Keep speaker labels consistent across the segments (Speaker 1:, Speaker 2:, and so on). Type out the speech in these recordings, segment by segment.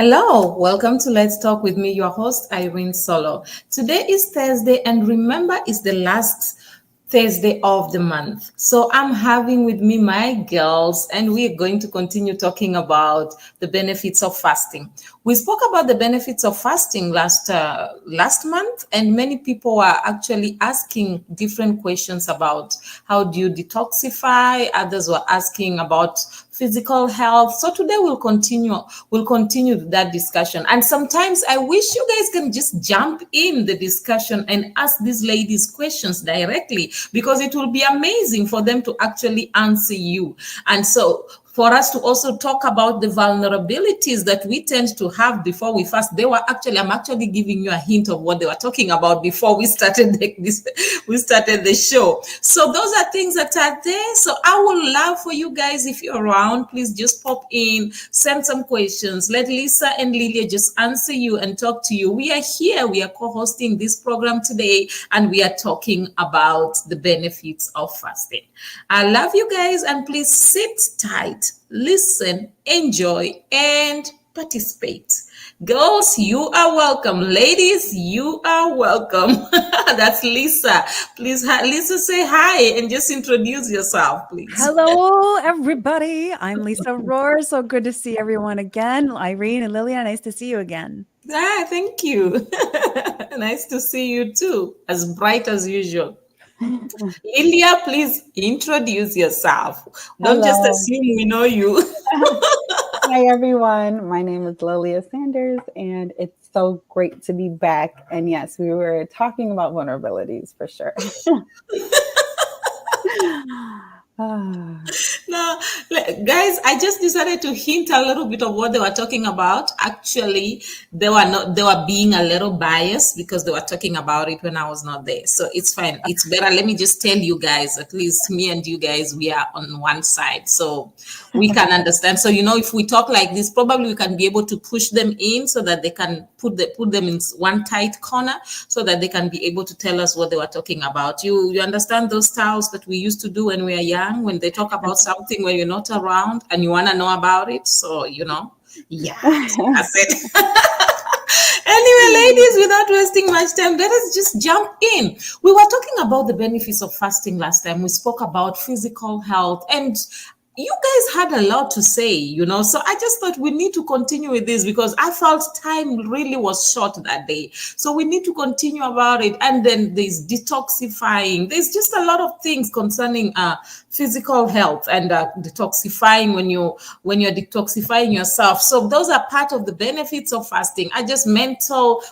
Speaker 1: Hello, welcome to Let's Talk with me, your host, Irene Solo. Today is Thursday, and remember, it's the last Thursday of the month. So I'm having with me my girls, and we're going to continue talking about the benefits of fasting. We spoke about the benefits of fasting last month, and many people are actually asking different questions about how do you detoxify. Others were asking about physical health. So today we'll continue that discussion. And sometimes I wish you guys can just jump in the discussion and ask these ladies questions directly, because it will be amazing for them to actually answer you. And so for us to also talk about the vulnerabilities that we tend to have before we fast. I'm actually giving you a hint of what they were talking about before we started the show. So those are things that are there. So I would love for you guys, if you're around, please just pop in, send some questions. Let Lisa and Lilia just answer you and talk to you. We are here. We are co-hosting this program today, and we are talking about the benefits of fasting. I love you guys, and please sit tight, listen, enjoy, and participate. Girls, you are welcome. Ladies, you are welcome. That's Lisa. Please, Lisa, say hi and just introduce yourself, please.
Speaker 2: Hello, everybody. I'm Lisa Rohr. So good to see everyone again. Irene and Lilia, nice to see you again.
Speaker 1: Thank you. Nice to see you too. As bright as usual. Lilia, please introduce yourself. Don't just assume we know you.
Speaker 3: Hi, everyone. My name is Lilia Sanders, and it's so great to be back. And yes, we were talking about vulnerabilities for sure.
Speaker 1: No, guys, I just decided to hint a little bit of what they were talking about. Actually, they were being a little biased because they were talking about it when I was not there. So it's fine. It's better. Let me just tell you guys, at least me and you guys, we are on one side. So we can understand. So, if we talk like this, probably we can be able to push them in so that they can put them in one tight corner so that they can be able to tell us what they were talking about. You understand those styles that we used to do when we were young, when they talk about something when you're not around and you want to know about it. So, yeah, that's it. Anyway, ladies, without wasting much time, let us just jump in. We were talking about the benefits of fasting last time. We spoke about physical health, and you guys had a lot to say, so I just thought we need to continue with this because I felt time really was short that day. So we need to continue about it. And then there's detoxifying. There's just a lot of things concerning physical health and detoxifying when you're detoxifying yourself. So those are part of the benefits of fasting.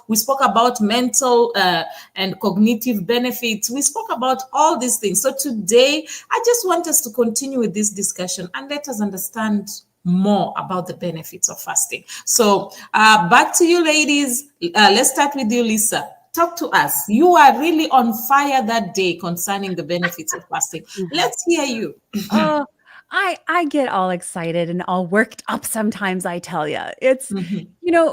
Speaker 1: We spoke about mental and cognitive benefits. We spoke about all these things. So today, I just want us to continue with this discussion and let us understand more about the benefits of fasting. So back to you, ladies. Let's start with you, Lisa. Talk to us. You are really on fire that day concerning the benefits of fasting. Let's hear you.
Speaker 2: I get all excited and all worked up sometimes, I tell you. It's,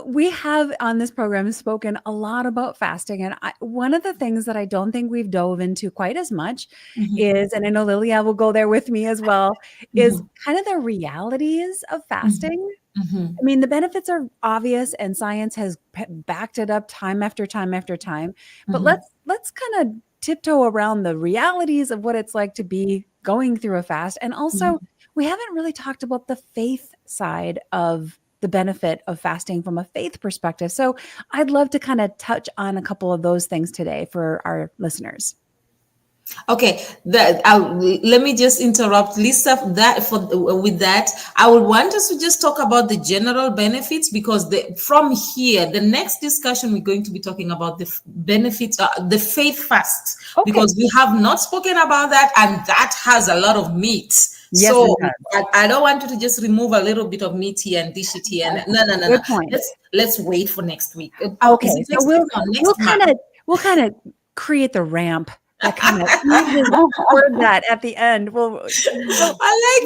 Speaker 2: we have on this program spoken a lot about fasting. And one of the things that I don't think we've dove into quite as much is, and I know Lilia will go there with me as well, is kind of the realities of fasting. I mean, the benefits are obvious and science has backed it up time after time after time. But let's kind of tiptoe around the realities of what it's like to be going through a fast. And also, we haven't really talked about the faith side of the benefit of fasting from a faith perspective. So I'd love to kind of touch on a couple of those things today for our listeners.
Speaker 1: Okay, let me just interrupt, Lisa. With that, I would want us to just talk about the general benefits because from here, the next discussion we're going to be talking about the benefits, the faith fast, because we have not spoken about that, and that has a lot of meat.
Speaker 2: Yes,
Speaker 1: so I don't want you to just remove a little bit of meat here and dish it here. No.
Speaker 2: Good point.
Speaker 1: Let's wait for next week.
Speaker 2: Okay, so we'll kind of create the ramp. That kind of word that at the end. Well,
Speaker 1: I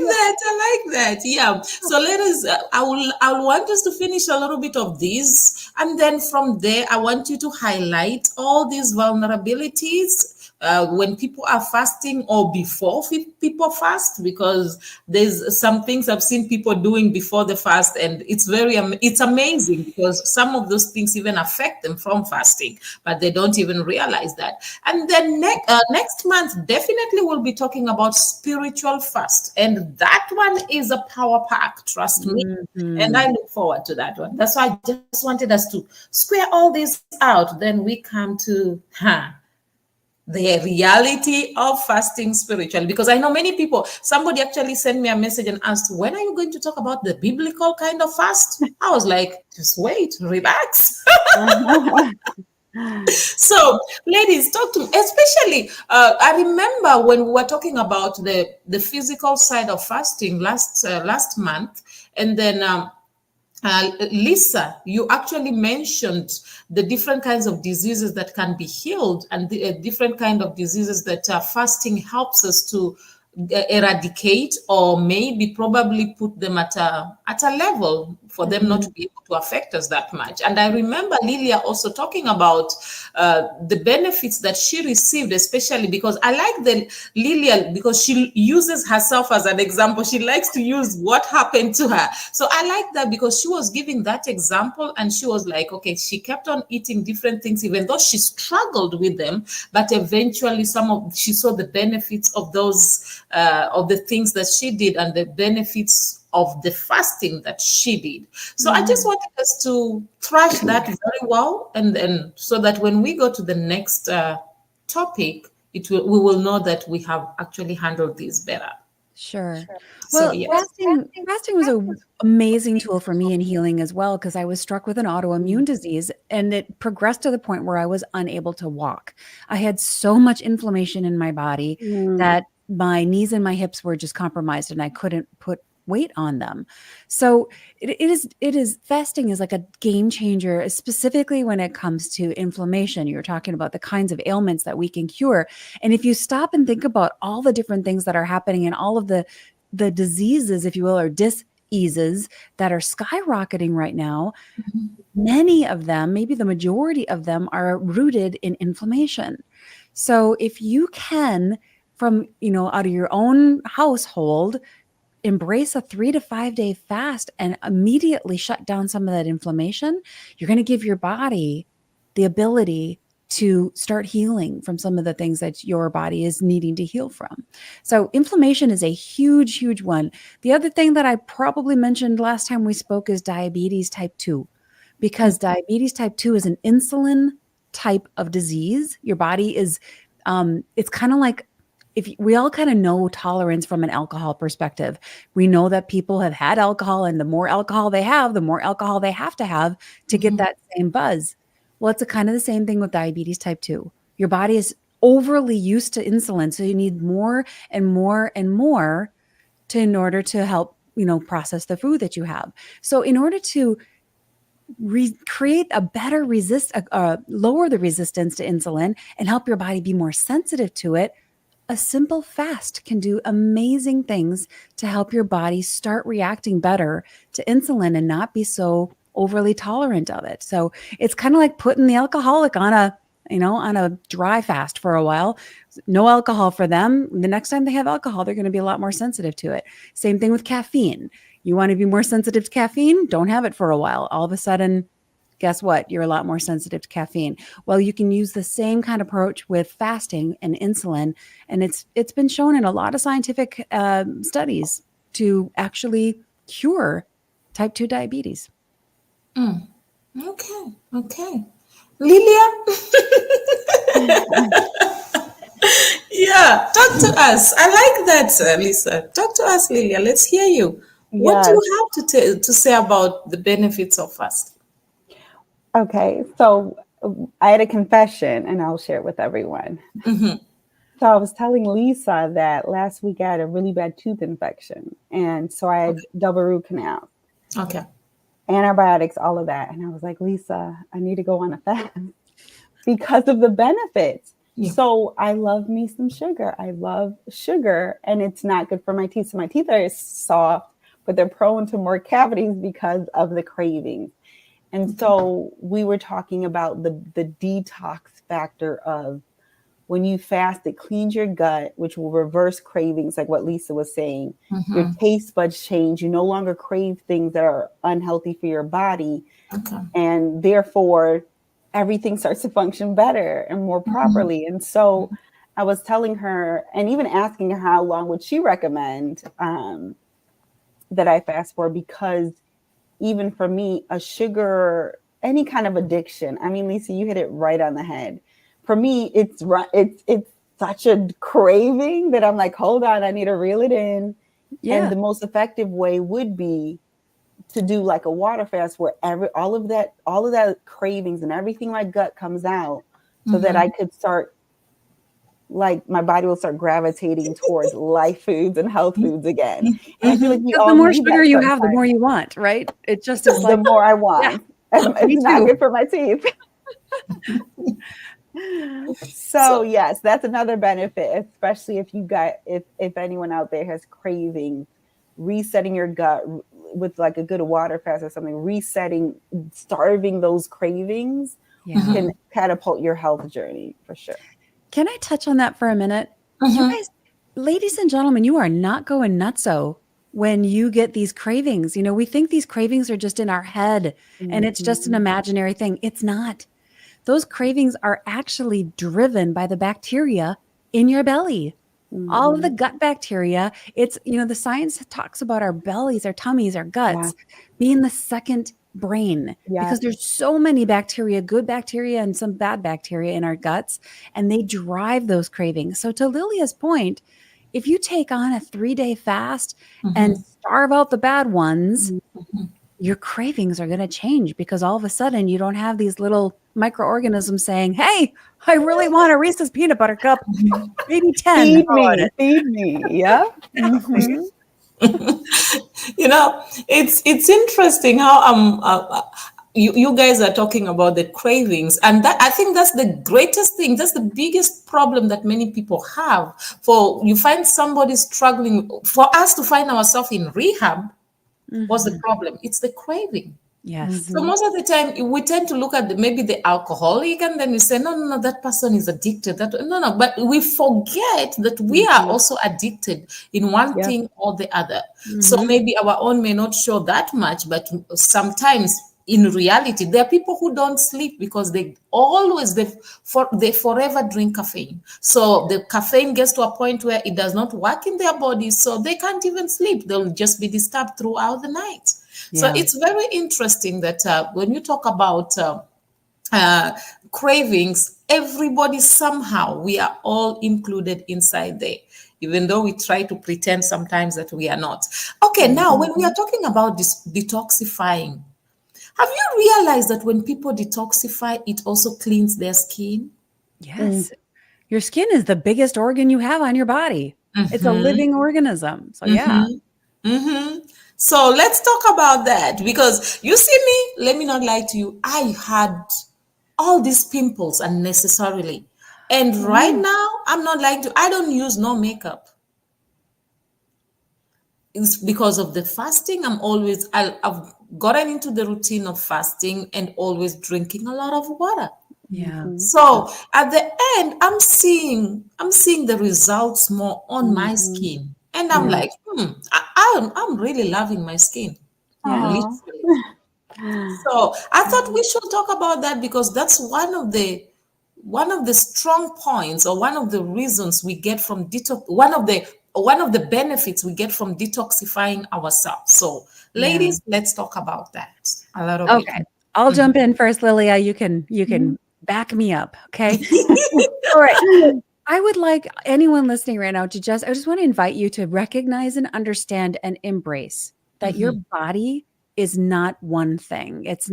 Speaker 1: like that. Yeah. So let us. I want us to finish a little bit of this, and then from there, I want you to highlight all these vulnerabilities when people are fasting or before people fast, because there's some things I've seen people doing before the fast, and it's amazing because some of those things even affect them from fasting, but they don't even realize that. And then next month, definitely we'll be talking about spiritual fast, and that one is a power pack, trust me. And I look forward to that one. That's why I just wanted us to square all this out. Then we come to the reality of fasting spiritually, because I know many people, somebody actually sent me a message and asked, when are you going to talk about the biblical kind of fast? I was like, just wait, relax. So ladies, talk to me, especially I remember when we were talking about the physical side of fasting last month, and then Lisa, you actually mentioned the different kinds of diseases that can be healed, and the different kind of diseases that fasting helps us to eradicate, or maybe probably put them at a level for them not to be able to affect us that much. And I remember Lilia also talking about the benefits that she received, especially because I like the Lilia, because she uses herself as an example. She likes to use what happened to her. So I like that, because she was giving that example, and she was like, okay, she kept on eating different things, even though she struggled with them, but eventually she saw the benefits of those of the things that she did, and the benefits of the fasting that she did. So I just wanted us to thrash that very well, and so that when we go to the next topic, we will know that we have actually handled this better.
Speaker 2: Sure.
Speaker 1: So
Speaker 2: Well,
Speaker 1: yes.
Speaker 2: fasting was an amazing tool for me in healing as well, because I was struck with an autoimmune disease, and it progressed to the point where I was unable to walk. I had so much inflammation in my body that my knees and my hips were just compromised, and I couldn't put weight on them. So it is fasting is like a game changer, specifically when it comes to inflammation. You're talking about the kinds of ailments that we can cure. And if you stop and think about all the different things that are happening, and all of the diseases, if you will, or diseases that are skyrocketing right now, many of them, maybe the majority of them, are rooted in inflammation. So if you can, from, out of your own household, embrace a 3 to 5 day fast and immediately shut down some of that inflammation, you're going to give your body the ability to start healing from some of the things that your body is needing to heal from. So inflammation is a huge, huge one. The other thing that I probably mentioned last time we spoke is diabetes type 2, because diabetes type 2 is an insulin type of disease. Your body is, it's kind of like, if we all kind of know tolerance from an alcohol perspective. We know that people have had alcohol, and the more alcohol they have, the more alcohol they have to get that same buzz. Well, it's kind of the same thing with diabetes type 2. Your body is overly used to insulin, so you need more and more and more in order to help, process the food that you have. So in order to create a better lower the resistance to insulin and help your body be more sensitive to it, a simple fast can do amazing things to help your body start reacting better to insulin and not be so overly tolerant of it. So it's kind of like putting the alcoholic on a dry fast for a while. No alcohol for them. The next time they have alcohol, they're going to be a lot more sensitive to it. Same thing with caffeine. You want to be more sensitive to caffeine? Don't have it for a while. All of a sudden, guess what? You're a lot more sensitive to caffeine. Well, you can use the same kind of approach with fasting and insulin, and it's been shown in a lot of scientific studies to actually cure type 2 diabetes.
Speaker 1: Okay. Lilia? Yeah, talk to us. I like that, Lisa. Talk to us, Lilia. Let's hear you. What do you have to say about the benefits of fasting?
Speaker 3: Okay, so I had a confession, and I'll share it with everyone. So I was telling Lisa that last week I had a really bad tooth infection, and so I had double root canal.
Speaker 1: Okay.
Speaker 3: Antibiotics, all of that. And I was like, Lisa, I need to go on a fast because of the benefits. Yeah. So I love me some sugar. I love sugar, and it's not good for my teeth. So my teeth are soft, but they're prone to more cavities because of the cravings. And so we were talking about the detox factor of when you fast, it cleans your gut, which will reverse cravings, like what Lisa was saying. Your taste buds change. You no longer crave things that are unhealthy for your body.
Speaker 1: Okay.
Speaker 3: And therefore, everything starts to function better and more properly. And so I was telling her, and even asking her how long would she recommend that I fast for, because even for me, a sugar, any kind of addiction, I mean, Lisa, you hit it right on the head. For me, it's such a craving that I'm like, hold on, I need to reel it in.
Speaker 2: Yeah.
Speaker 3: And the most effective way would be to do like a water fast where all of that cravings and everything my gut comes out, so that I could start, like, my body will start gravitating towards life foods and health foods again. And I feel like we all
Speaker 2: the more
Speaker 3: need
Speaker 2: sugar
Speaker 3: that
Speaker 2: you have, the
Speaker 3: sometimes.
Speaker 2: more you want, right? It just is
Speaker 3: The
Speaker 2: like,
Speaker 3: more I want.
Speaker 2: me
Speaker 3: It's not
Speaker 2: too.
Speaker 3: good for my teeth. So yes, that's another benefit, especially if you got, if anyone out there has cravings, resetting your gut with like a good water fast or something, starving those cravings can catapult your health journey for sure.
Speaker 2: Can I touch on that for a minute? You guys, ladies and gentlemen, you are not going nutso when you get these cravings. You know, we think these cravings are just in our head and it's just an imaginary thing. It's not. Those cravings are actually driven by the bacteria in your belly. All of the gut bacteria. It's, you know, the science talks about our bellies, our tummies, our guts being the second brain, because there's so many bacteria, good bacteria and some bad bacteria in our guts, and they drive those cravings. So to Lilia's point, if you take on a 3-day fast and starve out the bad ones, your cravings are going to change, because all of a sudden you don't have these little microorganisms saying, hey, I really want a Reese's peanut butter cup, maybe 10.
Speaker 3: Feed me. Yeah.
Speaker 1: You know, it's interesting how you guys are talking about the cravings, and that, I think that's the greatest thing. That's the biggest problem that many people have. For you find somebody struggling, for us to find ourselves in rehab, what's the problem? It's the craving.
Speaker 2: Yes.
Speaker 1: So most of the time we tend to look at maybe the alcoholic, and then we say, no, that person is addicted. No, but we forget that we are also addicted in one thing or the other. So maybe our own may not show that much, but sometimes in reality, there are people who don't sleep because they forever drink caffeine. So the caffeine gets to a point where it does not work in their bodies, so they can't even sleep. They'll just be disturbed throughout the night. So it's very interesting that when you talk about cravings, everybody somehow, we are all included inside there, even though we try to pretend sometimes that we are not. Okay, now when we are talking about this detoxifying, have you realized that when people detoxify, it also cleans their skin?
Speaker 2: Yes. Your skin is the biggest organ you have on your body. It's a living organism. So
Speaker 1: So let's talk about that, because you see me, let me not lie to you, I had all these pimples unnecessarily. And right now, I'm not lying to you, I don't use no makeup. It's because of the fasting. I've gotten into the routine of fasting and always drinking a lot of water. So at the end, I'm seeing the results more on my skin. And I'm like, I'm really loving my skin. Literally. So I thought we should talk about that, because that's one of the strong points, or one of the reasons we get from detox, one of the benefits we get from detoxifying ourselves. So ladies, let's talk about that a little bit.
Speaker 2: Okay. I'll jump in first, Lilia. You can back me up. Okay. All right. I would like anyone listening right now I just want to invite you to recognize and understand and embrace that your body is not one thing. It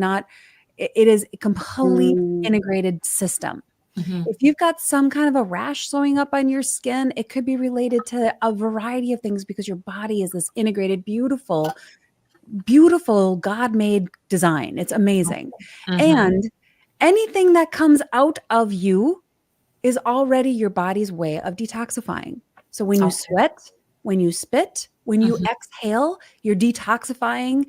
Speaker 2: is a complete integrated system. If you've got some kind of a rash showing up on your skin, it could be related to a variety of things, because your body is this integrated, beautiful God-made design. It's amazing. And anything that comes out of you is already your body's way of detoxifying. So when you sweat, when you spit, when you exhale, you're detoxifying,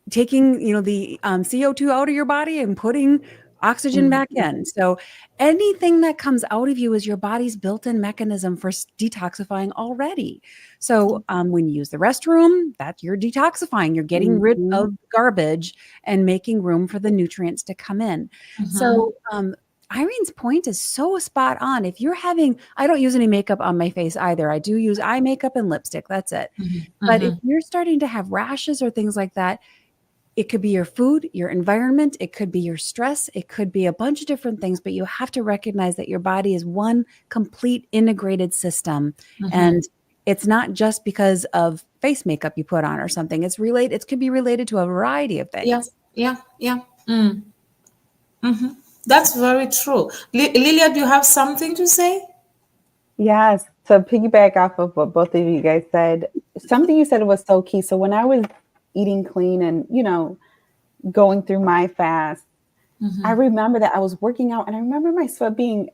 Speaker 2: taking, the CO2 out of your body and putting oxygen back in. So anything that comes out of you is your body's built-in mechanism for detoxifying already. So when you use the restroom, that you're detoxifying. You're getting rid of garbage and making room for the nutrients to come in. So Irene's point is so spot on. If you're having, I don't use any makeup on my face either. I do use eye makeup and lipstick. That's it. But if you're starting to have rashes or things like that, it could be your food, your environment. It could be your stress. It could be a bunch of different things, but you have to recognize that your body is one complete integrated system. And it's not just because of face makeup you put on or something. It's related. It could be related to a variety of things.
Speaker 1: Yeah. That's very true. Lilia, do you have something to say?
Speaker 3: Yes. To piggyback off of what both of you guys said, something you said was so key. So when I was eating clean and, going through my fast, I remember that I was working out and I remember my sweat being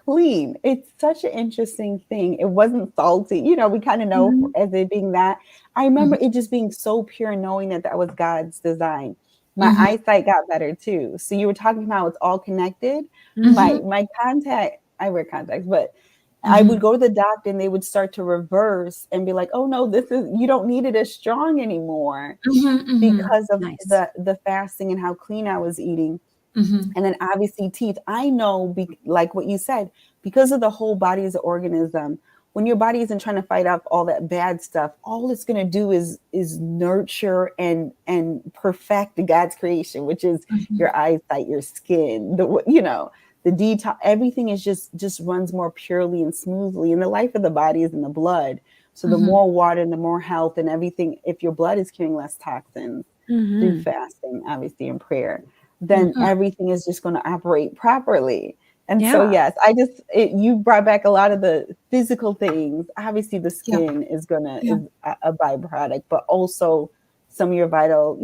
Speaker 3: clean. It's such an interesting thing. It wasn't salty. We kind of know as it being that. I remember it just being so pure, knowing that was God's design. My eyesight got better too. So you were talking about it's all connected. My contact, I wear contacts, but I would go to the doctor and they would start to reverse and be like, oh no, you don't need it as strong anymore because of the fasting and how clean I was eating. And then obviously teeth. I know, like what you said, because of the whole body as an organism, when your body isn't trying to fight off all that bad stuff, all it's going to do is nurture and perfect God's creation, which is your eyesight, your skin, the detox, everything is just runs more purely and smoothly. And the life of the body is in the blood. So the more water and the more health and everything, if your blood is carrying less toxins through fasting, obviously in prayer, then everything is just going to operate properly. And so, yes, you brought back a lot of the physical things. Obviously the skin is a byproduct, but also some of your vital,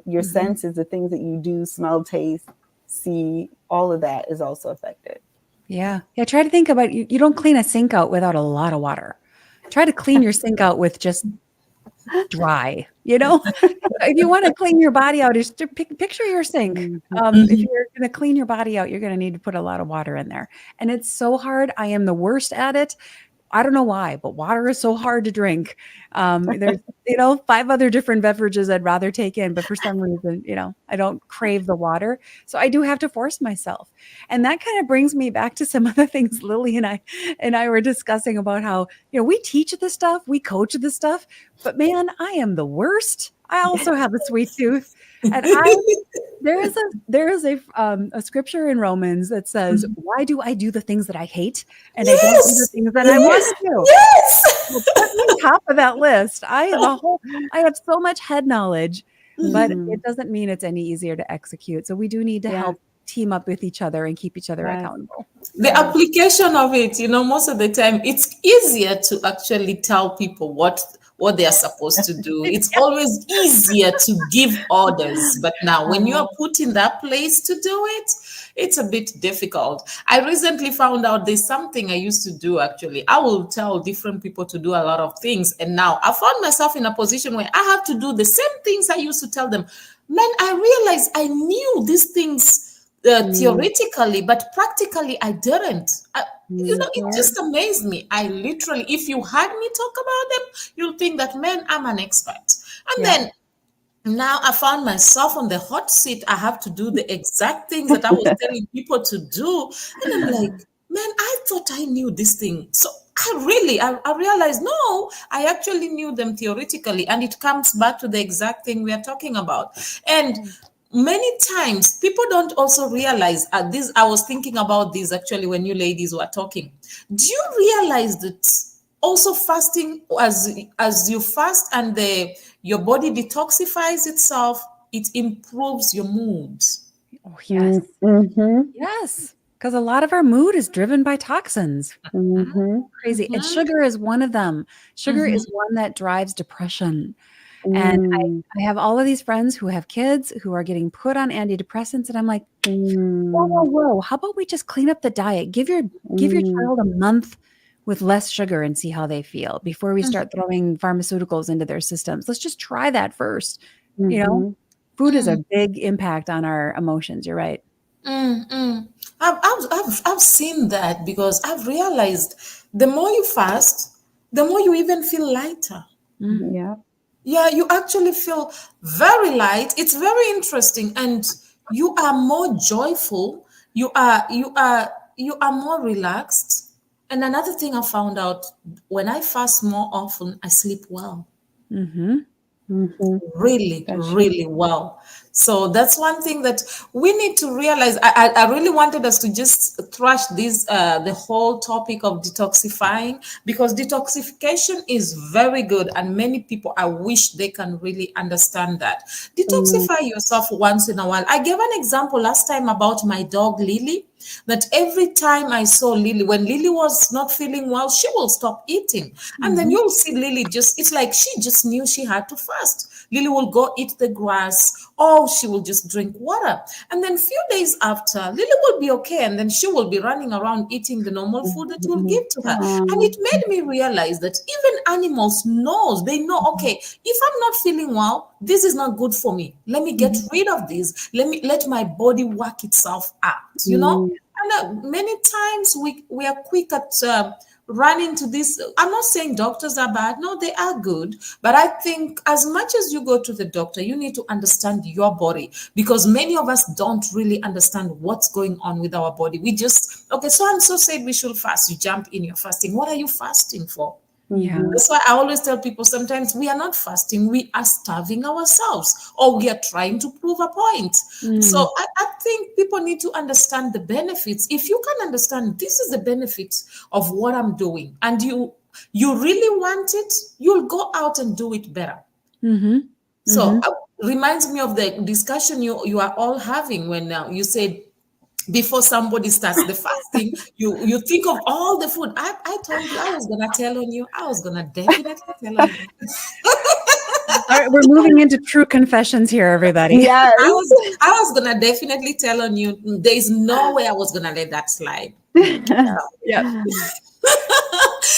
Speaker 3: your senses, the things that you do, smell, taste, see, all of that is also affected.
Speaker 2: Yeah. Try to think about you don't clean a sink out without a lot of water. Try to clean your sink out with just dry, if you want to clean your body out, just picture your sink. If you're going to clean your body out, you're going to need to put a lot of water in there. And it's so hard. I am the worst at it. I don't know why, but water is so hard to drink. There's, 5 other different beverages I'd rather take in, but for some reason, I don't crave the water. So I do have to force myself. And that kind of brings me back to some other things Lily and I were discussing about how, we teach this stuff, we coach this stuff, but man, I am the worst. I also have a sweet tooth. And there is a scripture in Romans that says, why do I do the things that I hate? And I don't do the things that I want to do.
Speaker 1: Yes.
Speaker 2: Well, put me on top of that list. I have so much head knowledge, but it doesn't mean it's any easier to execute. So we do need to help team up with each other and keep each other accountable.
Speaker 1: The application of it, most of the time, it's easier to actually tell people what they are supposed to do. It's always easier to give orders. But now when you are put in that place to do it, it's a bit difficult. I recently found out there's something I used to do, actually. I will tell different people to do a lot of things. And now I found myself in a position where I have to do the same things I used to tell them. Man, I realized I knew these things theoretically, but practically I didn't. It just amazed me. I literally, if you had me talk about them, you'll think that, man, I'm an expert. And then now I found myself on the hot seat. I have to do the exact things that I was telling people to do. And I'm like, man, I thought I knew this thing. So I realized, no, I actually knew them theoretically. And it comes back to the exact thing we are talking about. And many times people don't also realize this. I was thinking about this actually when you ladies were talking. Do you realize that also fasting, as you fast and your body detoxifies itself, it improves your mood?
Speaker 2: Oh, yes. Yes. Because a lot of our mood is driven by toxins. Crazy. And sugar is one of them. Sugar is one that drives depression. And I have all of these friends who have kids who are getting put on antidepressants. And I'm like, whoa. How about we just clean up the diet? Give your child a month with less sugar and see how they feel before we start throwing pharmaceuticals into their systems. Let's just try that first. Food is a big impact on our emotions. You're right.
Speaker 1: Mm. I've seen that because I've realized the more you fast, the more you even feel lighter.
Speaker 3: Yeah.
Speaker 1: Yeah, you actually feel very light. It's very interesting, and you are more joyful. You are more relaxed. And another thing I found out, when I fast more often, I sleep well,
Speaker 2: Mm-hmm.
Speaker 3: Mm-hmm.
Speaker 1: really,
Speaker 3: That's true.
Speaker 1: really well. So that's one thing that we need to realize. I really wanted us to just thrash this the whole topic of detoxifying, because detoxification is very good, and many people, I wish they can really understand that.
Speaker 3: Mm-hmm.
Speaker 1: Detoxify yourself once in a while. I gave an example last time about my dog Lily, that every time I saw Lily, when Lily was not feeling well, she will stop eating. And then
Speaker 2: Mm-hmm.
Speaker 1: you'll see Lily just, it's like she just knew she had to fast. Lily will go eat the grass, or she will just drink water. And then few days after, Lily will be okay. And then she will be running around eating the normal food that you'll
Speaker 3: Mm-hmm.
Speaker 1: give to her. And it made me realize that even animals knows, they know, okay, if I'm not feeling well, this is not good for me. Let me get rid of this. Let my body work itself out.
Speaker 3: Mm-hmm.
Speaker 1: And many times we are quick at running to this. I'm not saying doctors are bad. No, they are good. But I think as much as you go to the doctor, you need to understand your body, because many of us don't really understand what's going on with our body. We just, okay, so and so said we should fast. You jump in, you're fasting. What are you fasting for?
Speaker 2: Yeah.
Speaker 1: That's why I always tell people, sometimes we are not fasting, we are starving ourselves, or we are trying to prove a point. So
Speaker 2: Mm.
Speaker 1: I think people need to understand the benefits. If you can understand this is the benefits of what I'm doing, and you really want it, you'll go out and do it better.
Speaker 2: Mm-hmm. Mm-hmm.
Speaker 1: So reminds me of the discussion you are all having when you said, before somebody starts the fasting, you think of all the food. I told you I was gonna tell on you. I was gonna definitely tell on you.
Speaker 2: All right, we're moving into true confessions here, everybody.
Speaker 3: Yes.
Speaker 1: I was gonna definitely tell on you. There is no way I was gonna let that slide.
Speaker 2: Yep.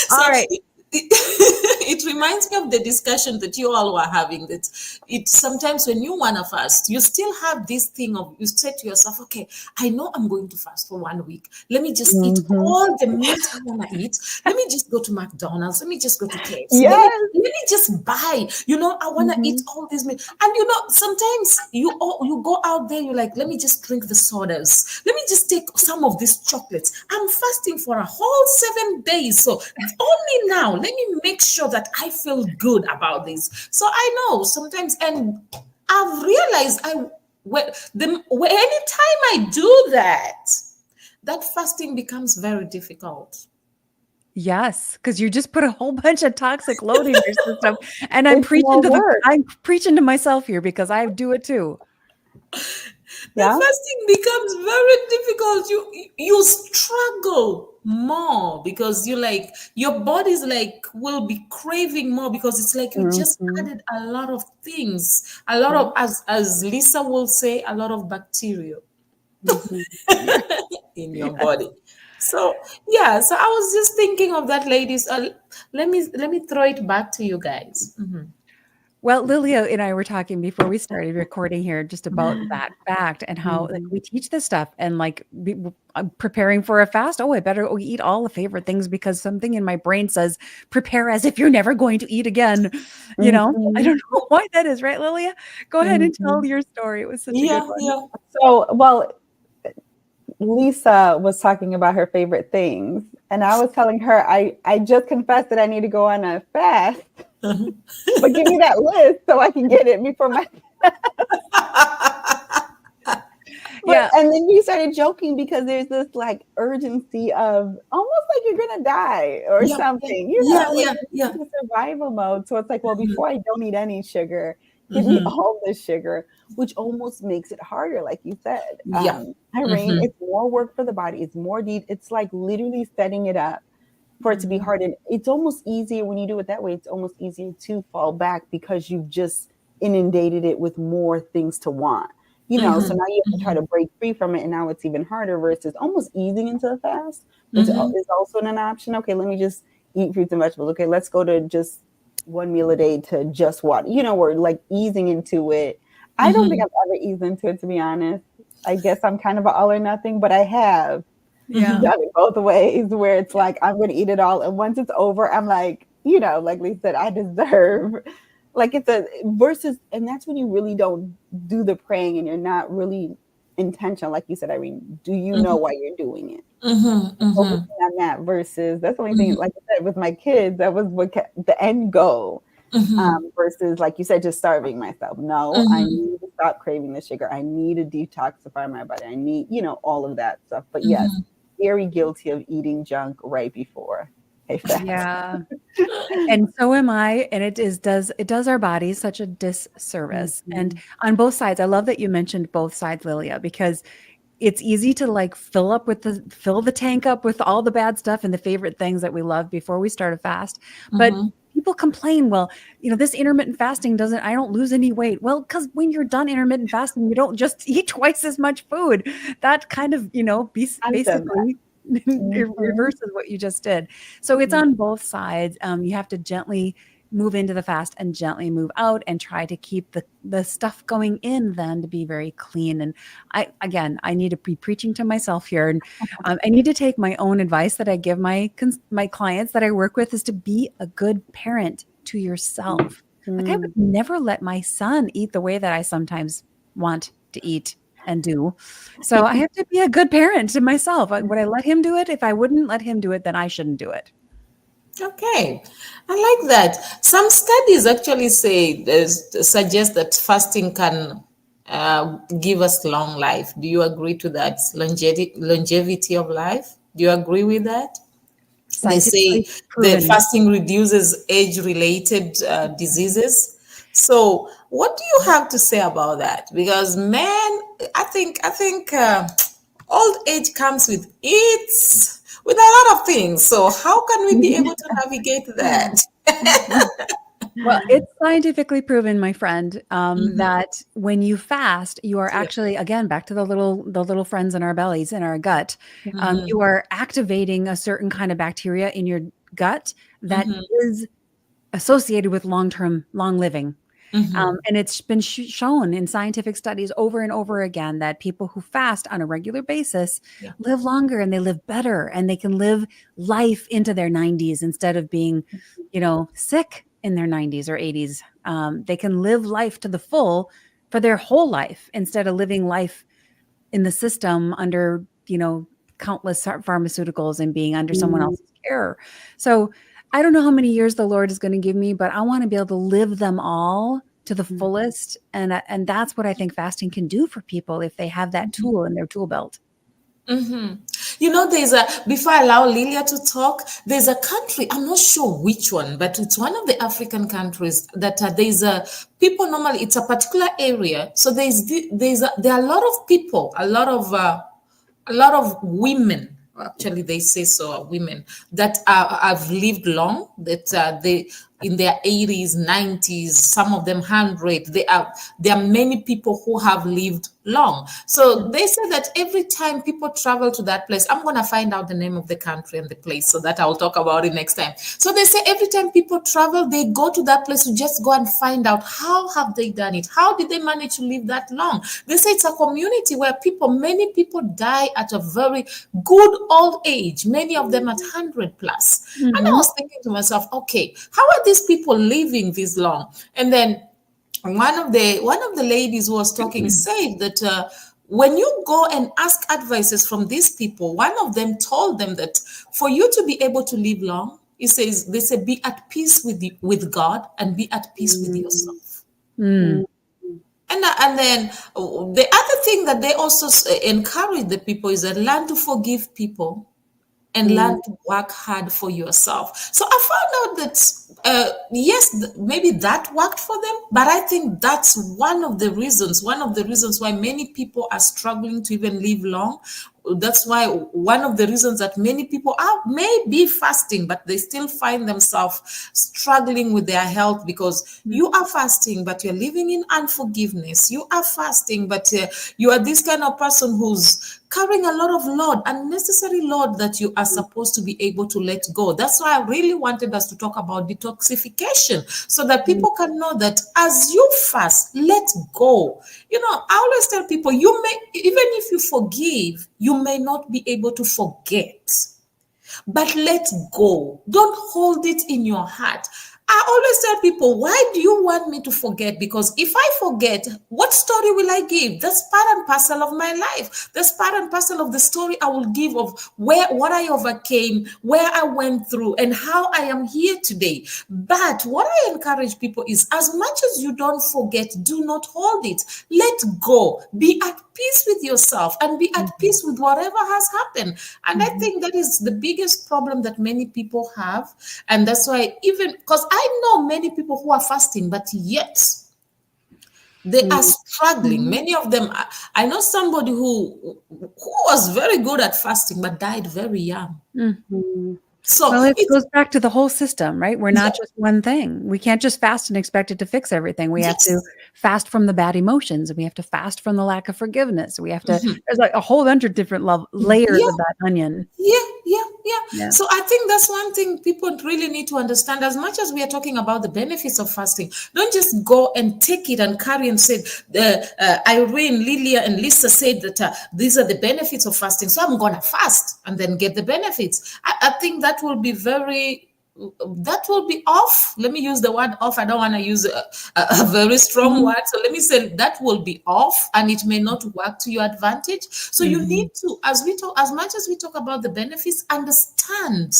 Speaker 1: So
Speaker 2: All right.
Speaker 1: it reminds me of the discussion that you all were having, that it sometimes when you want to fast, you still have this thing of, you say to yourself, okay, I know I'm going to fast for 1 week. Let me just eat
Speaker 3: Mm-hmm.
Speaker 1: all the meat I want to eat. Let me just go to McDonald's. Let me just go to KFC. Let me,
Speaker 3: Yes.
Speaker 1: let me just buy, I want to eat
Speaker 3: Mm-hmm.
Speaker 1: all these meat. And sometimes you go out there, you're like, let me just drink the sodas. Let me just take some of these chocolates. I'm fasting for a whole 7 days. So only now, let me make sure that I feel good about this. So I know sometimes, and I've realized anytime I do that, that fasting becomes very difficult.
Speaker 2: Yes, because you just put a whole bunch of toxic load in your system. And I'm
Speaker 3: It's more work.
Speaker 2: I'm preaching to myself here because I do it too.
Speaker 1: The
Speaker 3: Yeah.
Speaker 1: fasting becomes very difficult. You struggle more, because your body's like will be craving more, because it's like you just
Speaker 3: Mm-hmm.
Speaker 1: added a lot of things, a lot
Speaker 3: Yeah.
Speaker 1: of, as Lisa will say, a lot of bacteria
Speaker 3: Mm-hmm.
Speaker 2: Yeah.
Speaker 1: in your body. So yeah, so I was just thinking of that, ladies. Let me throw it back to you guys. Mhm.
Speaker 2: Well, Lilia and I were talking before we started recording here just about that fact and how like
Speaker 3: Mm-hmm.
Speaker 2: we teach this stuff and preparing for a fast. Oh, I better eat all the favorite things because something in my brain says prepare as if you're never going to eat again. You know, I
Speaker 3: Mm-hmm.
Speaker 2: don't know why that is, right, Lilia? Go ahead and
Speaker 3: Mm-hmm.
Speaker 2: tell your story. It was such a good
Speaker 1: Yeah,
Speaker 2: one.
Speaker 1: yeah.
Speaker 3: So, well, Lisa was talking about her favorite things, and I was telling her I just confessed that I need to go on a fast, but give me that list so I can get it before my. But
Speaker 2: Yeah.
Speaker 3: and then you started joking because there's this like urgency of almost like you're gonna die or
Speaker 1: Yeah,
Speaker 3: something,
Speaker 1: yeah,
Speaker 3: like
Speaker 1: yeah, yeah.
Speaker 3: the survival mode. So it's like, well,
Speaker 1: Mhm,
Speaker 3: before I don't eat any sugar, give me
Speaker 1: mhm.
Speaker 3: all the sugar, which almost makes it harder, like you said.
Speaker 1: Yeah.
Speaker 3: Irene,
Speaker 1: Mhm,
Speaker 3: it's more work for the body. It's more deep. It's like literally setting it up for it to be
Speaker 1: mhm,
Speaker 3: hard. And it's almost easier when you do it that way. It's almost easier to fall back because you've just inundated it with more things to want. So
Speaker 1: mhm,
Speaker 3: now you have to try
Speaker 1: mhm,
Speaker 3: to break free from it, and now it's even harder versus almost easing into the fast, which
Speaker 1: mhm,
Speaker 3: is also an option. Okay, let me just eat fruits and vegetables. Okay, let's go to just one meal a day to just water. We're like easing into it. I don't think
Speaker 1: mhm.
Speaker 3: I've ever eased into it, to be honest. I guess I'm kind of an all or nothing, but I have
Speaker 2: Yeah.
Speaker 3: done it both ways where it's like, I'm going to eat it all. And once it's over, I'm like, like Lisa said, I deserve, like it's a versus, and that's when you really don't do the praying and you're not really intentional. Like you said, Irene, do you know why you're doing it? Focusing on that versus that's the only thing, like I said, with my kids, that was what the end goal. Versus, like you said, just starving myself. No, I need to stop craving the sugar. I need to detoxify my body. I need, all of that stuff. But yes, very guilty of eating junk right before a fast.
Speaker 2: Yeah. And so am I. And it does our bodies such a disservice. And on both sides, I love that you mentioned both sides, Lilia, because it's easy to like fill the tank up with all the bad stuff and the favorite things that we love before we start a fast. But people complain, well, this intermittent fasting I don't lose any weight. Well, because when you're done intermittent fasting, you don't just eat twice as much food. That kind of, basically it reverses what you just did. So it's on both sides. You have to gently move into the fast and gently move out and try to keep the stuff going in then to be very clean. And I need to be preaching to myself here. And I need to take my own advice that I give my clients that I work with is to be a good parent to yourself. Like I would never let my son eat the way that I sometimes want to eat and do. So I have to be a good parent to myself. Would I let him do it? If I wouldn't let him do it, then I shouldn't do it.
Speaker 1: Okay, I like that. Some studies actually suggest that fasting can give us long life. Do you agree to that? Longevity of life. Do you agree with that? They say that fasting reduces age-related diseases. So, what do you have to say about that? Because, man, I think old age comes with a lot of things. So how can we be able to navigate that?
Speaker 2: Well, it's scientifically proven, my friend, that when you fast, you are actually, again, back to the little friends in our bellies, in our gut, you are activating a certain kind of bacteria in your gut that is associated with long living. And it's been shown in scientific studies over and over again that people who fast on a regular basis live longer and they live better and they can live life into their 90s instead of being, sick in their 90s or 80s. They can live life to the full for their whole life instead of living life in the system under, countless pharmaceuticals and being under someone else's care. So I don't know how many years the Lord is going to give me, but I want to be able to live them all to the fullest. And that's what I think fasting can do for people if they have that tool in their tool belt.
Speaker 1: Before I allow Lilia to talk, there's a country, I'm not sure which one, but it's one of the African countries that people normally, it's a particular area. So there are a lot of people, a lot of women, actually they say so, women that have lived long, that they in their 80s, 90s, some of them 100. There are many people who have lived long. So they say that every time people travel to that place, I'm going to find out the name of the country and the place so that I'll talk about it next time. So they say every time people travel, they go to that place to just go and find out how have they done it? How did they manage to live that long? They say it's a community where many people die at a very good old age, many of them at 100 plus. And I was thinking to myself, okay, how are these people living this long? And then one of the ladies who was talking said that when you go and ask advices from these people, one of them told them that for you to be able to live long, they say be at peace with God and be at peace with yourself. And then the other thing that they also encourage the people is that learn to forgive people and learn to work hard for yourself. So I found out that, yes, maybe that worked for them, but I think that's one of the reasons why many people are struggling to even live long. That's why one of the reasons that many people may be fasting, but they still find themselves struggling with their health because you are fasting, but you're living in unforgiveness. You are fasting, but you are this kind of person who's carrying a lot of load, unnecessary load that you are supposed to be able to let go. That's why I really wanted us to talk about detoxification, so that people can know that as you fast, let go. I always tell people, you may, even if you forgive, you may not be able to forget. But let go. Don't hold it in your heart. I always tell people, why do you want me to forget? Because if I forget, what story will I give? That's part and parcel of my life. That's part and parcel of the story I will give of what I overcame, where I went through, and how I am here today. But what I encourage people is, as much as you don't forget, do not hold it. Let go. Be at peace with yourself and be at peace with whatever has happened. And I think that is the biggest problem that many people have. And that's why, even because I know many people who are fasting, but yet they are struggling. Many of them, I know somebody who was very good at fasting, but died very young. So
Speaker 2: well, it goes back to the whole system, right? We're not just one thing. We can't just fast and expect it to fix everything. We have to fast from the bad emotions, and we have to fast from the lack of forgiveness. We have to, there's like a whole bunch of different layers of that onion.
Speaker 1: Yeah. So I think that's one thing people really need to understand. As much as we are talking about the benefits of fasting, don't just go and take it and carry and say, Irene, Lilia, and Lisa said that these are the benefits of fasting, so I'm going to fast and then get the benefits. I think that will be off. Let me use the word off. I don't want to use a very strong word. So let me say that will be off, and it may not work to your advantage. So you need to, as much as we talk about the benefits, understand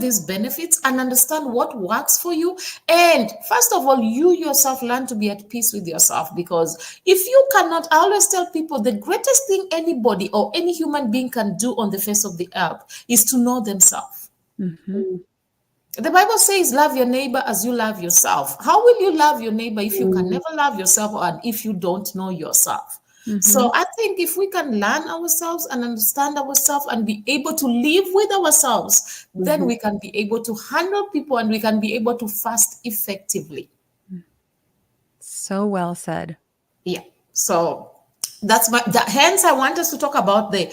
Speaker 1: these benefits and understand what works for you. And first of all, you yourself learn to be at peace with yourself, because if you cannot, I always tell people, the greatest thing anybody or any human being can do on the face of the earth is to know themselves. The Bible says, love your neighbor as you love yourself. How will you love your neighbor if you can never love yourself, and if you don't know yourself? So I think if we can learn ourselves and understand ourselves and be able to live with ourselves, then we can be able to handle people, and we can be able to fast effectively.
Speaker 2: So well said.
Speaker 1: Yeah. So hence I want us to talk about the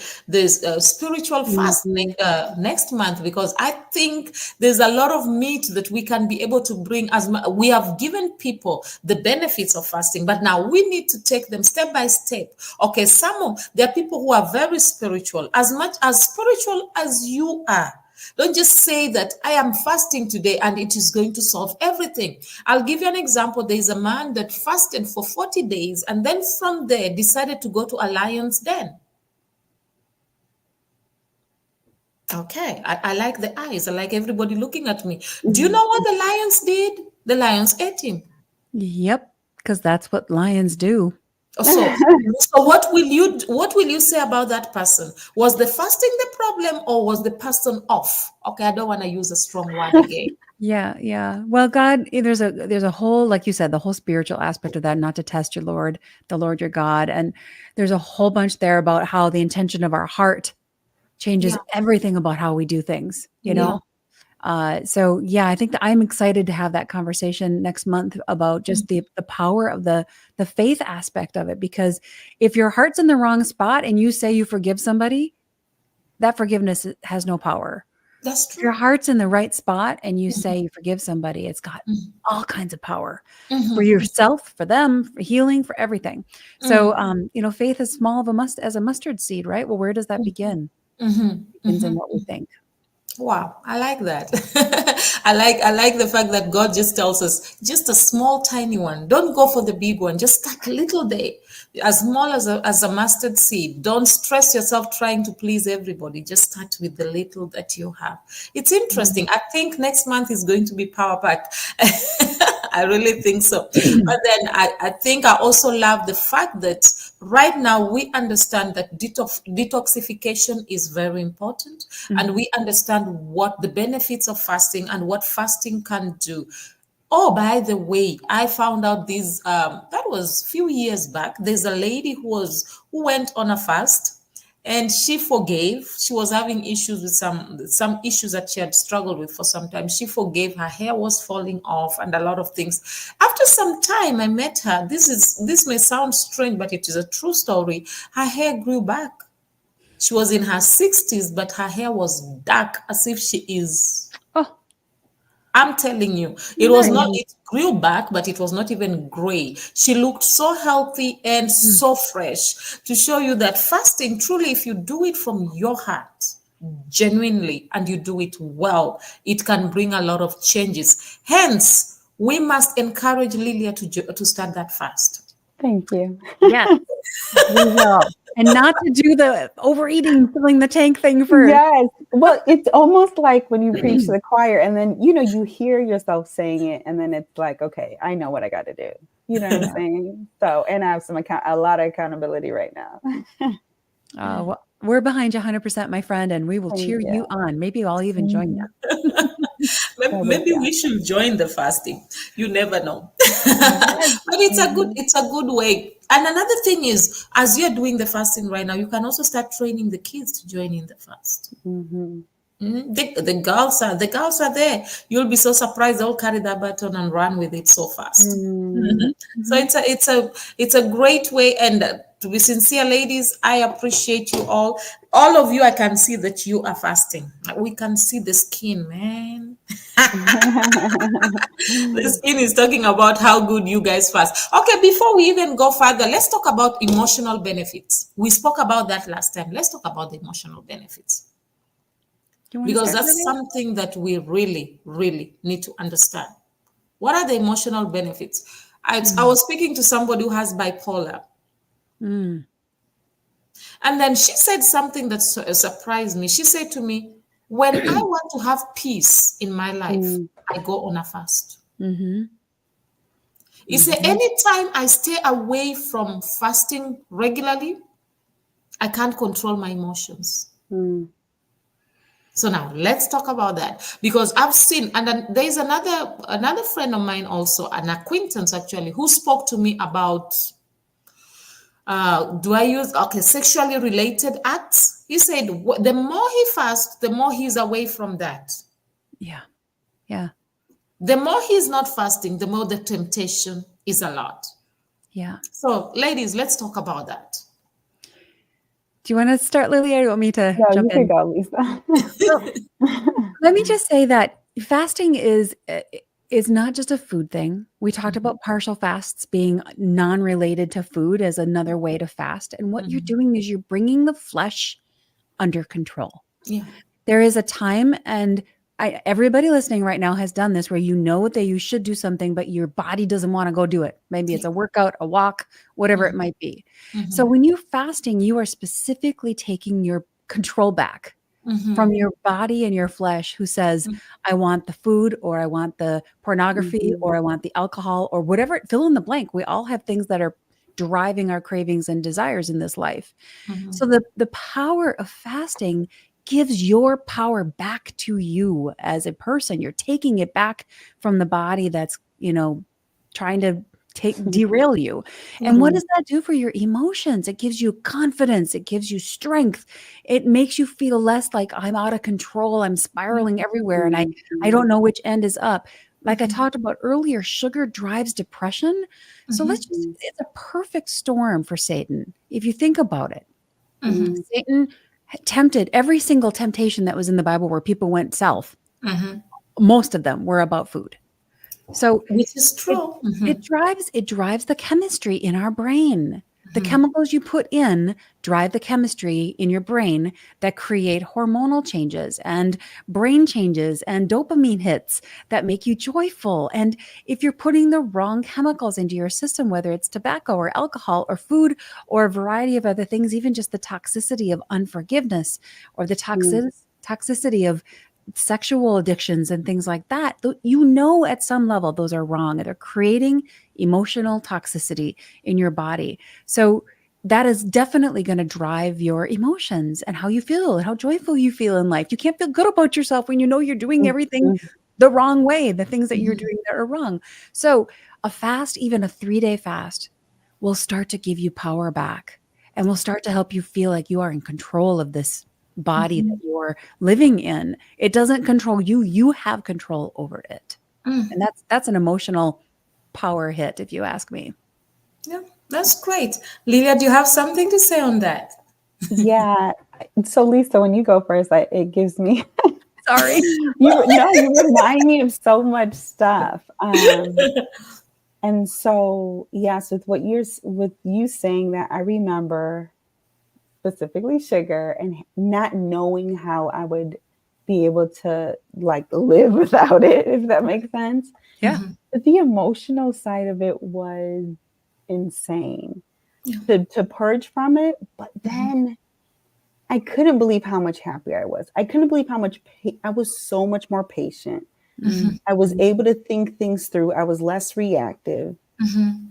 Speaker 1: spiritual fast next month, because I think there's a lot of meat that we can be able to bring. We have given people the benefits of fasting, but now we need to take them step by step. Okay, there are people who are very spiritual, as much as spiritual as you are. Don't just say that I am fasting today and it is going to solve everything. I'll give you an example. There is a man that fasted for 40 days and then from there decided to go to a lion's den. Okay, I like the eyes. I like everybody looking at me. Do you know what the lions did? The lions ate him.
Speaker 2: Yep, because that's what lions do.
Speaker 1: So what will you say about that person? Was the fasting the problem, or was the person off? Okay, I don't want to use a strong word again.
Speaker 2: Yeah. Well, God, there's a whole, like you said, the whole spiritual aspect of that, not to test the Lord your God. And there's a whole bunch there about how the intention of our heart changes everything about how we do things, you know? So yeah, I think that I'm excited to have that conversation next month about just the power of the faith aspect of it, because if your heart's in the wrong spot and you say you forgive somebody, that forgiveness has no power.
Speaker 1: That's true.
Speaker 2: If your heart's in the right spot and you say you forgive somebody, it's got all kinds of power for yourself, for them, for healing, for everything. So, faith is small as a mustard seed, right? Well, where does that begin? It begins in what we think.
Speaker 1: Wow, I like that. I like the fact that God just tells us just a small, tiny one. Don't go for the big one. Just start little day, as small as a mustard seed. Don't stress yourself trying to please everybody. Just start with the little that you have. It's interesting. I think next month is going to be power packed. I really think so. But then I think I also love the fact that right now we understand that detoxification is very important, and we understand what the benefits of fasting and what fasting can do. Oh, by the way, I found out that was a few years back. There's a lady who went on a fast, and she forgave. She was having issues with some issues that she had struggled with for some time. She forgave. Her hair was falling off and a lot of things. After some time, I met her. This may sound strange, but it is a true story. Her hair grew back. She was in her 60s, but her hair was dark as if she is.
Speaker 2: Oh,
Speaker 1: I'm telling you, it was not, it grew back, but it was not even gray. She looked so healthy and so fresh, to show you that fasting, truly, if you do it from your heart, genuinely, and you do it well, it can bring a lot of changes. Hence, we must encourage Lilia to start that fast.
Speaker 3: Thank you.
Speaker 2: yes, we will. And not to do the overeating, filling the tank thing first.
Speaker 3: Yes. Well, it's almost like when you preach to the choir and then, you hear yourself saying it and then it's like, okay, I know what I got to do. You know what I'm saying? So, and I have a lot of accountability right now.
Speaker 2: Well, we're behind you 100%, my friend, and we will cheer you on. Maybe I'll even join you.
Speaker 1: Maybe we should join the fasting. You never know. But it's a good way. And another thing is, as you're doing the fasting right now, you can also start training the kids to join in the fast. The girls are there. You'll be so surprised. They'll carry that baton and run with it so fast. So it's a great way. And to be sincere, ladies, I appreciate you all. All of you, I can see that you are fasting. We can see the skin, man. The skin is talking about how good you guys fast. Okay, before we even go further, let's talk about emotional benefits. We spoke about that last time. Let's talk about the emotional benefits. Because that's something that we really, really need to understand. What are the emotional benefits? I was speaking to somebody who has bipolar. And then she said something that surprised me. She said to me, when I want to have peace in my life, I go on a fast. You say, anytime I stay away from fasting regularly, I can't control my emotions. So now let's talk about that, because I've seen, and then there's another friend of mine also, an acquaintance actually, who spoke to me about sexually related acts. He said the more he fasts, the more he's away from that.
Speaker 2: Yeah.
Speaker 1: The more he's not fasting, the more the temptation is a lot.
Speaker 2: Yeah.
Speaker 1: So ladies, let's talk about that.
Speaker 2: Do you want to start, Lilia, or do you want me to jump in?
Speaker 3: You can go, Lisa.
Speaker 2: Let me just say that fasting is not just a food thing. We talked about partial fasts being non-related to food as another way to fast. And what you're doing is you're bringing the flesh under control.
Speaker 1: Yeah.
Speaker 2: There is a time, and everybody listening right now has done this, where you know that you should do something, but your body doesn't want to go do it. Maybe it's a workout, a walk, whatever it might be. So when you're fasting, you are specifically taking your control back from your body and your flesh, who says, I want the food, or I want the pornography, or I want the alcohol, or whatever, fill in the blank. We all have things that are driving our cravings and desires in this life. So the power of fasting gives your power back to you as a person. You're taking it back from the body that's, trying to derail you. And what does that do for your emotions? It gives you confidence. It gives you strength. It makes you feel less like I'm out of control. I'm spiraling everywhere and I don't know which end is up. Like I talked about earlier, sugar drives depression. So it's a perfect storm for Satan, if you think about it. Satan tempted every single temptation that was in the Bible where people went south. Most of them were about food. So
Speaker 1: which is true.
Speaker 2: It drives the chemistry in our brain. The chemicals you put in drive the chemistry in your brain that create hormonal changes and brain changes and dopamine hits that make you joyful. And if you're putting the wrong chemicals into your system, whether it's tobacco or alcohol or food or a variety of other things, even just the toxicity of unforgiveness or the toxicity of sexual addictions and things like that, at some level those are wrong. They're creating emotional toxicity in your body. So that is definitely going to drive your emotions and how you feel and how joyful you feel in life. You can't feel good about yourself when you know you're doing everything the wrong way, the things that you're doing that are wrong. So a fast, even a 3-day fast, will start to give you power back. and will start to help you feel like you are in control of this body that you're living in. It doesn't control you. You have control over it. And that's an emotional power hit, if you ask me.
Speaker 1: Yeah, that's great. Lilia, do you have something to say on that?
Speaker 3: Yeah. So Lisa, when you go first, it gives me
Speaker 2: Sorry.
Speaker 3: you remind me of so much stuff. And so yes, with you saying that, I remember specifically sugar and not knowing how I would be able to like live without it, if that makes sense.
Speaker 2: Yeah.
Speaker 3: But the emotional side of it was insane to purge from it. But then I couldn't believe how much happier I was. I couldn't believe how much I was so much more patient. I was able to think things through. I was less reactive.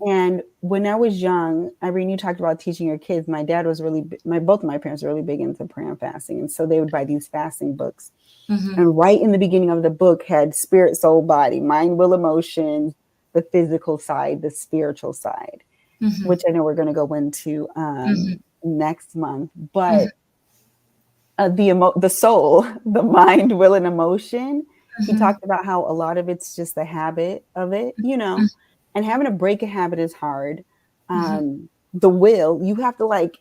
Speaker 3: And when I was young, Irene, you talked about teaching your kids. My dad was both of my parents were really big into prayer and fasting. And so they would buy these fasting books. And right in the beginning of the book had spirit, soul, body, mind, will, emotion, the physical side, the spiritual side, which I know we're going to go into next month. But the soul, the mind, will, and emotion, he talked about how a lot of it's just the habit of it, and having to break a habit is hard. The will, you have to like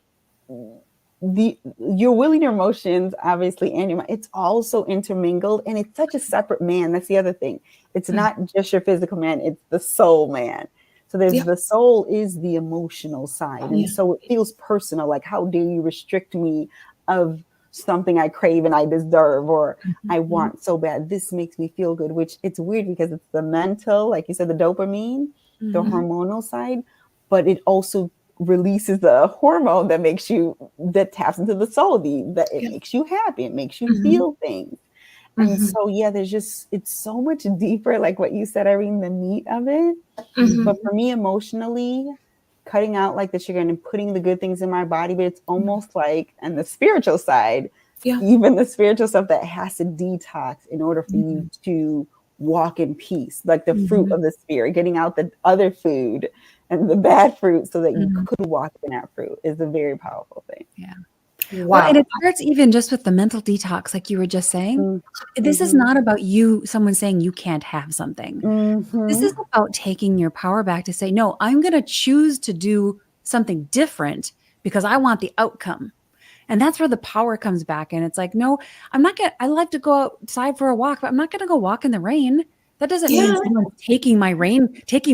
Speaker 3: your will and your emotions, obviously, and your mind, it's also intermingled, and it's such a separate man. That's the other thing. It's not just your physical man, it's the soul man. So there's the soul is the emotional side. And so it feels personal. Like, how dare you restrict me of something I crave and I deserve, or I want so bad. This makes me feel good, which it's weird because it's the mental, like you said, the dopamine, the hormonal side, but it also releases the hormone that taps into the soul, that it makes you happy. It makes you feel things. And so, it's so much deeper, like what you said, Irene, the meat of it. But for me, emotionally, cutting out like the sugar and putting the good things in my body, but it's almost like, and the spiritual side, even the spiritual stuff that has to detox in order for you to walk in peace, like the fruit of the spirit, getting out the other food and the bad fruit so that you could walk in that fruit is a very powerful thing.
Speaker 2: Yeah.
Speaker 1: Wow.
Speaker 2: Well, and it starts even just with the mental detox, like you were just saying. This is not about someone saying you can't have something. This is about taking your power back to say, no, I'm going to choose to do something different because I want the outcome. And that's where the power comes back. And it's like, no, I like to go outside for a walk, but I'm not going to go walk in the rain. That doesn't mean someone's taking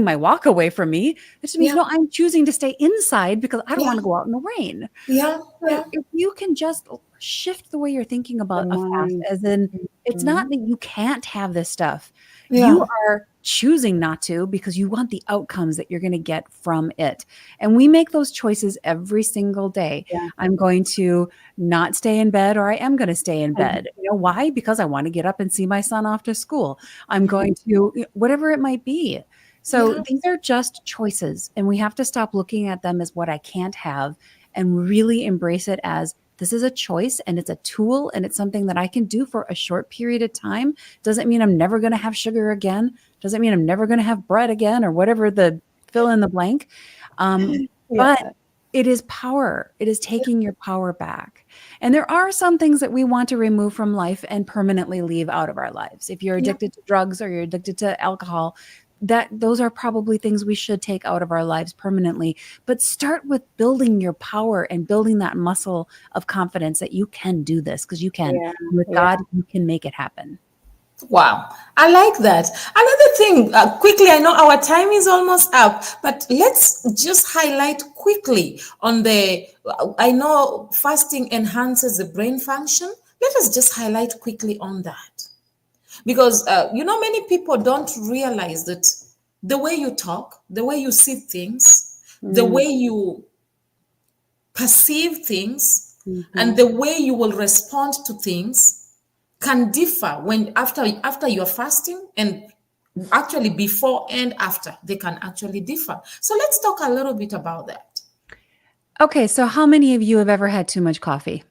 Speaker 2: my walk away from me. It just means, no, I'm choosing to stay inside because I don't want to go out in the rain. So if you can just shift the way you're thinking about a fast, as in, it's not that you can't have this stuff. You are choosing not to because you want the outcomes that you're going to get from it. And we make those choices every single day. I'm going to not stay in bed, or I am going to stay in bed. You know why? Because I want to get up and see my son off to school. I'm going to, whatever it might be. So these are just choices, and we have to stop looking at them as what I can't have and really embrace it as this is a choice, and it's a tool, and it's something that I can do for a short period of time. Doesn't mean I'm never going to have sugar again. Doesn't mean I'm never going to have bread again, or whatever the fill in the blank. But it is power. It is taking your power back. And there are some things that we want to remove from life and permanently leave out of our lives. If you're addicted to drugs or you're addicted to alcohol, those are probably things we should take out of our lives permanently. But start with building your power and building that muscle of confidence that you can do this, because you can. With God, you can make it happen.
Speaker 1: Wow, I like that. Another thing, quickly, I know our time is almost up, but let's just highlight quickly on I know fasting enhances the brain function. Let us just highlight quickly on that. Because, many people don't realize that the way you talk, the way you see things, the way you perceive things, and the way you will respond to things can differ when after you're fasting, and actually before and after they can actually differ. So let's talk a little bit about that.
Speaker 2: Okay, so how many of you have ever had too much coffee?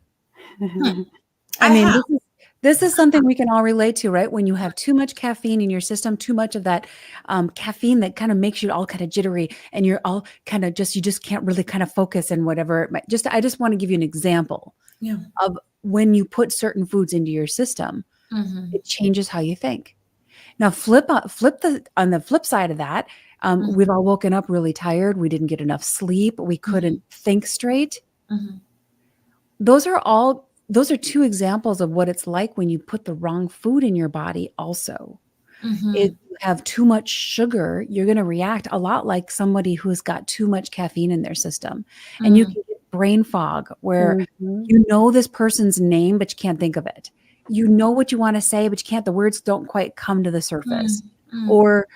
Speaker 2: This is something we can all relate to, right? When you have too much caffeine in your system, too much of that caffeine that kind of makes you all kind of jittery, and you're all kind of you just can't really kind of focus and whatever. I just want to give you an example of when you put certain foods into your system, it changes how you think. Now, on the flip side of that, we've all woken up really tired. We didn't get enough sleep. We couldn't think straight. Those are two examples of what it's like when you put the wrong food in your body also. If you have too much sugar, you're going to react a lot like somebody who's got too much caffeine in their system. And you can get brain fog where you know this person's name, but you can't think of it. You know what you want to say, but you can't, the words don't quite come to the surface. Or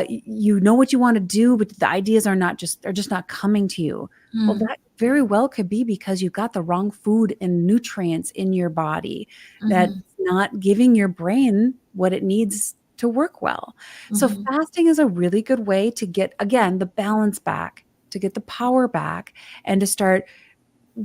Speaker 2: you know what you want to do, but the ideas they're just not coming to you. Well, that very well could be because you've got the wrong food and nutrients in your body that's not giving your brain what it needs to work well. So fasting is a really good way to get, again, the balance back, to get the power back, and to start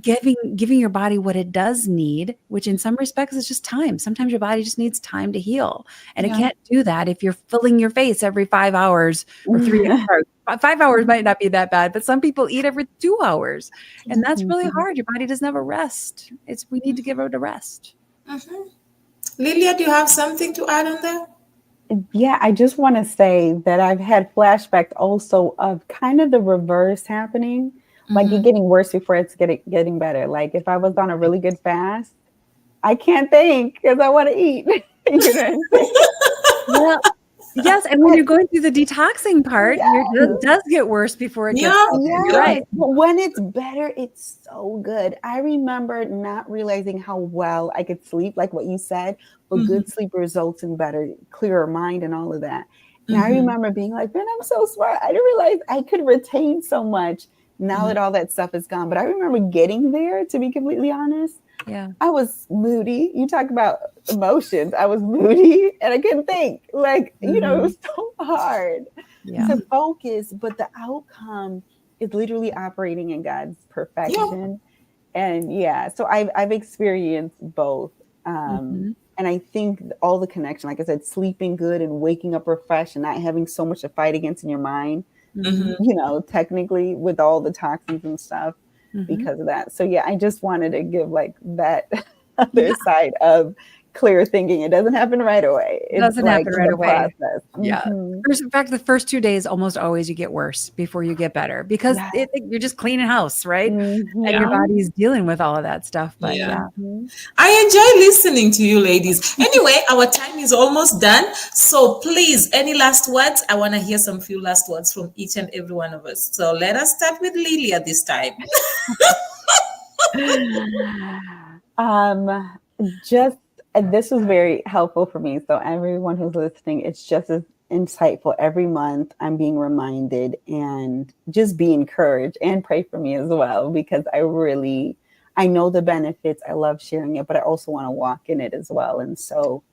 Speaker 2: giving your body what it does need, which in some respects is just time. Sometimes your body just needs time to heal. And it can't do that if you're filling your face every 5 hours or 3 hours. 5 hours might not be that bad, but some people eat every 2 hours. And that's really hard. Your body doesn't have a rest. We need to give it a rest.
Speaker 1: Lilia, do you have something to add on that?
Speaker 3: Yeah, I just want to say that I've had flashbacks also of kind of the reverse happening. Like it getting worse before it's getting better. Like if I was on a really good fast, I can't think because I want to eat. You know what I'm saying?
Speaker 2: Well, yes, and when you're going through the detoxing part, it does get worse before it gets better.
Speaker 3: Yeah.
Speaker 2: Right.
Speaker 3: But when it's better, it's so good. I remember not realizing how well I could sleep, like what you said, but good sleep results in better, clearer mind and all of that. And I remember being like, man, I'm so smart. I didn't realize I could retain so much now that all that stuff is gone. But I remember getting there, to be completely honest.
Speaker 2: Yeah.
Speaker 3: I was moody. You talk about emotions. I was moody and I couldn't think. Like, you know, it was so hard to focus, but the outcome is literally operating in God's perfection. And so I've experienced both. And I think all the connection, like I said, sleeping good and waking up refreshed and not having so much to fight against in your mind, you know, technically with all the toxins and stuff because of that. So yeah, I just wanted to give like that other side of clear thinking. It doesn't happen right away.
Speaker 2: It doesn't happen right away.
Speaker 3: Process.
Speaker 2: Yeah. In fact, the first 2 days almost always you get worse before you get better because you're just cleaning house, right? And your body's dealing with all of that stuff. But
Speaker 1: I enjoy listening to you ladies. Anyway, our time is almost done. So please, any last words? I want to hear some few last words from each and every one of us. So let us start with Lilia this time.
Speaker 3: This was very helpful for me. So everyone who's listening, it's just as insightful. Every month I'm being reminded and just be encouraged and pray for me as well, because I know the benefits. I love sharing it, but I also want to walk in it as well. And so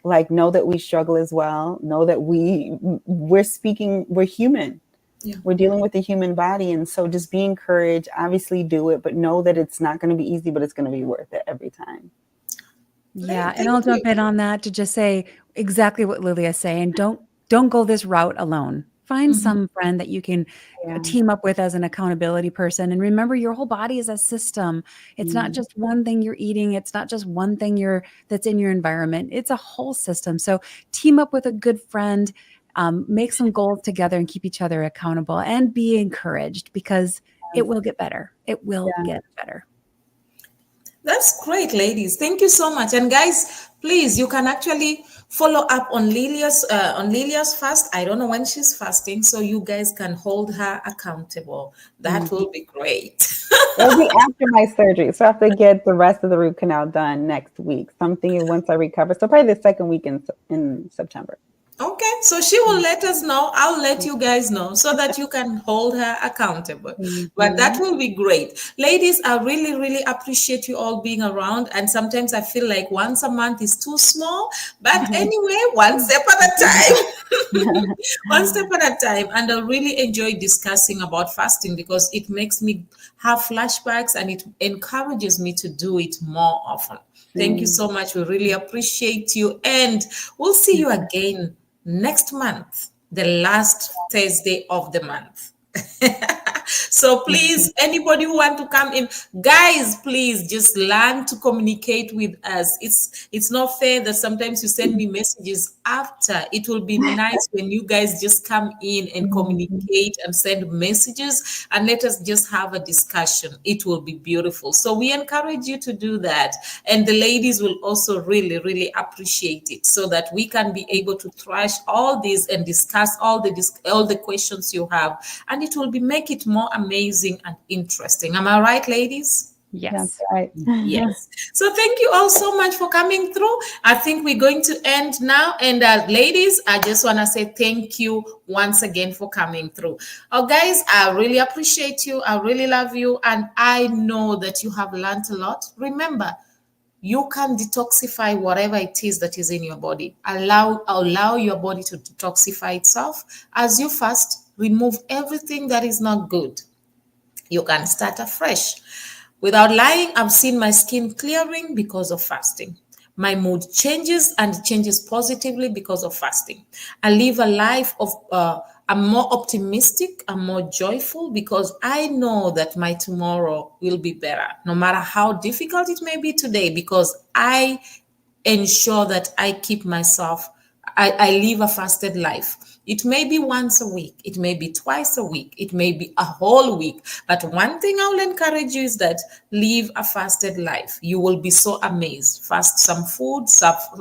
Speaker 3: like, know that we struggle as well. Know that we're human. Yeah. We're dealing with the human body. And so just be encouraged, obviously do it, but know that it's not going to be easy, but it's going to be worth it every time.
Speaker 2: Yeah. And I'll jump in on that to just say exactly what Lilia's saying. Don't go this route alone. Find some friend that you can team up with as an accountability person. And remember, your whole body is a system. It's not just one thing you're eating. It's not just one thing that's in your environment. It's a whole system. So team up with a good friend, make some goals together and keep each other accountable and be encouraged because it will get better. It will get better.
Speaker 1: That's great, ladies. Thank you so much. And guys, please, you can actually follow up on Lilia's fast. I don't know when she's fasting, so you guys can hold her accountable. That will be great.
Speaker 3: It'll be after my surgery, so I have to get the rest of the root canal done next week. Something once I recover. So probably the second week in September.
Speaker 1: Okay, so she will let us know. I'll let you guys know so that you can hold her accountable. But that will be great. Ladies, I really, really appreciate you all being around. And sometimes I feel like once a month is too small. But anyway, one step at a time. One step at a time. And I really enjoy discussing about fasting because it makes me have flashbacks and it encourages me to do it more often. Thank you so much. We really appreciate you. And we'll see you again next month, the last Thursday of the month. So please, anybody who want to come in, guys, please just learn to communicate with us. It's not fair that sometimes you send me messages after. It will be nice when you guys just come in and communicate and send messages and let us just have a discussion. It will be beautiful. So we encourage you to do that. And the ladies will also really, really appreciate it, so that we can be able to thrash all this and discuss all the questions you have. And it will make it more amazing and interesting. Am I right, ladies?
Speaker 2: Yes.
Speaker 3: That's right.
Speaker 1: Yes. So thank you all so much for coming through. I think we're going to end now. And ladies, I just want to say thank you once again for coming through. Oh, guys, I really appreciate you. I really love you. And I know that you have learned a lot. Remember, you can detoxify whatever it is that is in your body. Allow your body to detoxify itself. As you fast, remove everything that is not good. You can start afresh. Without lying, I've seen my skin clearing because of fasting. My mood changes, and it changes positively because of fasting. I live a life of, I'm more optimistic, I'm more joyful, because I know that my tomorrow will be better, no matter how difficult it may be today, because I ensure that I keep myself, I live a fasted life. It may be once a week, it may be twice a week, it may be a whole week. But one thing I will encourage you is that live a fasted life. You will be so amazed. Fast some food,